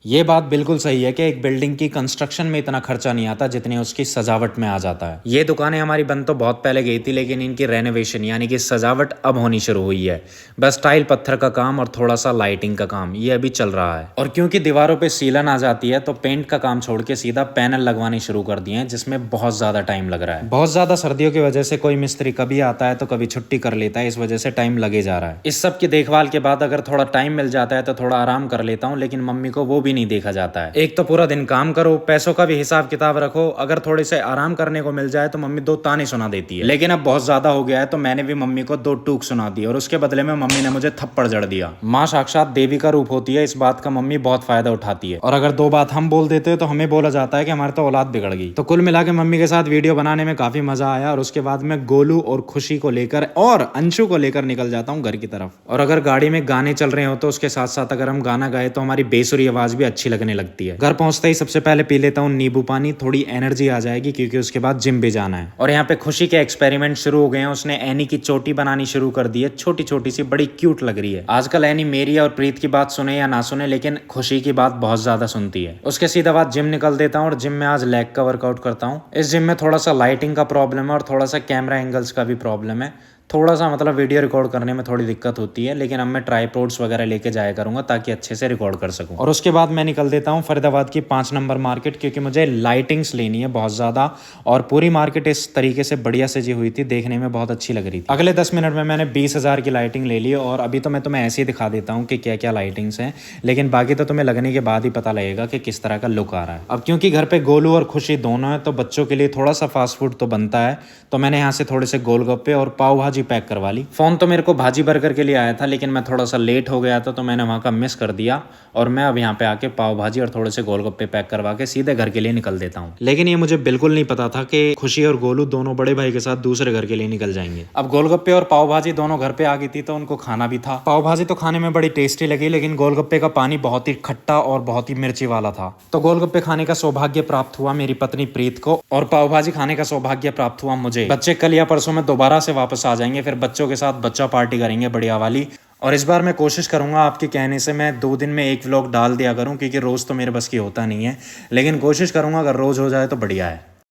ये बात बिल्कुल सही है कि एक बिल्डिंग की कंस्ट्रक्शन में इतना खर्चा नहीं आता जितने उसकी सजावट में आ जाता है। ये दुकानें हमारी बन तो बहुत पहले गई थी, लेकिन इनकी रेनोवेशन यानी कि सजावट अब होनी शुरू हुई है। बस टाइल पत्थर का काम और थोड़ा सा लाइटिंग का काम ये अभी चल रहा है। और क्योंकि दीवारों पे सीलन आ जाती है तो पेंट का काम छोड़ के सीधा पैनल लगवाने शुरू कर दिए हैं, जिसमें बहुत ज्यादा टाइम लग रहा है। बहुत ज्यादा सर्दियों की वजह से कोई मिस्त्री कभी आता है तो कभी छुट्टी कर लेता है, इस वजह से टाइम लगे जा रहा है। इस सब की देखभाल के बाद अगर थोड़ा टाइम मिल जाता है तो थोड़ा आराम कर लेता हूँ, लेकिन मम्मी को वो भी नहीं देखा जाता है। एक तो पूरा दिन काम करो, पैसों का भी हिसाब किताब रखो, अगर थोड़े से आराम करने को मिल जाए तो मम्मी दो ताने सुना देती है। लेकिन अब बहुत ज्यादा हो गया है तो मैंने भी मम्मी को दो टूक सुना दी और उसके बदले में मम्मी ने मुझे थप्पड़ जड़ दिया। माँ साक्षात देवी का रूप होती है, इस बात का मम्मी बहुत फायदा उठाती है। और अगर दो बात हम बोल देते हैं तो हमें बोला जाता है कि हमारे तो औलाद बिगड़ गई। तो कुल मिला के मम्मी के साथ वीडियो बनाने में काफी मजा आया और उसके बाद मैं गोलू और खुशी को लेकर और अंशु को लेकर निकल जाता हूँ घर की तरफ। और अगर गाड़ी में गाने चल रहे हो तो उसके साथ साथ अगर हम गाना गाए तो हमारी बेसुरी आवाज भी अच्छी लगने लगती है। घर पहुंचते ही सबसे पहले पी लेता हूँ नींबू पानी, थोड़ी एनर्जी आ जाएगी क्योंकि उसके बाद जिम भी जाना है। और यहाँ पे खुशी के एक्सपेरिमेंट शुरू हो गए हैं। उसने एनी की चोटी बनानी शुरू कर दी है, छोटी छोटी सी, बड़ी क्यूट लग रही है। आजकल एनी मेरी और प्रीत की बात सुने या ना सुने, लेकिन खुशी की बात बहुत ज्यादा सुनती है। उसके सीधा बाद जिम निकल देता हूँ और जिम में आज लेग का वर्कआउट करता हूँ। इस जिम में थोड़ा सा लाइटिंग का प्रॉब्लम है और थोड़ा सा कैमरा एंगल्स का भी प्रॉब्लम है। थोड़ा सा मतलब वीडियो रिकॉर्ड करने में थोड़ी दिक्कत होती है, लेकिन अब मैं ट्राइपॉड्स वगैरह लेके जाया करूंगा ताकि अच्छे से रिकॉर्ड कर सकूं। और उसके बाद मैं निकल देता हूं फरीदाबाद की 5 नंबर मार्केट, क्योंकि मुझे लाइटिंग्स लेनी है बहुत ज़्यादा। और पूरी मार्केट इस तरीके से बढ़िया सजी हुई थी, देखने में बहुत अच्छी लग रही थी। अगले 10 मिनट में मैंने 20,000 की लाइटिंग ले ली और अभी तो मैं तुम्हें ऐसे ही दिखा देता हूँ कि क्या क्या लाइटिंग्स हैं, लेकिन बाकी तो तुम्हें लगने के बाद ही पता लगेगा कि किस तरह का लुक आ रहा है। अब क्योंकि घर पे गोलू और खुशी दोनों है तो बच्चों के लिए थोड़ा सा फास्ट फूड तो बनता है, तो मैंने यहाँ से थोड़े से गोलगप्पे और पाव भाजी पैक करवा ली। फोन तो मेरे को भाजी बर्गर के लिए आया था, लेकिन मैं थोड़ा सा लेट हो गया था तो मैंने वहाँ का मिस कर दिया और मैं अब यहाँ पे आके पाव भाजी और थोड़े से गोलगप्पे पैक करवा के सीधे घर के लिए निकल देता हूँ। लेकिन ये मुझे बिल्कुल नहीं पता था कि खुशी और गोलू दोनों बड़े भाई के साथ दूसरे घर के लिए निकल जाएंगे। अब गोलगप्पे और पाव भाजी दोनों घर पे आ गई थी तो उनको खाना भी था। पाव भाजी तो खाने में बड़ी टेस्टी लगी, लेकिन गोलगप्पे का पानी बहुत ही खट्टा और बहुत ही मिर्ची वाला था। तो गोलगप्पे खाने का सौभाग्य प्राप्त हुआ मेरी पत्नी प्रीत को और पाव भाजी खाने का सौभाग्य प्राप्त हुआ मुझे। बच्चे कल या परसों में दोबारा से वापस आ जाएंगे, फिर बच्चों के साथ बच्चा पार्टी करेंगे बढ़िया वाली। और इस बार मैं कोशिश करूंगा आपके कहने से मैं 2 दिन में एक व्लॉग डाल दिया करूं, क्योंकि रोज़ तो मेरे बस की होता नहीं है, लेकिन कोशिश करूंगा अगर रोज़ हो जाए तो बढ़िया है।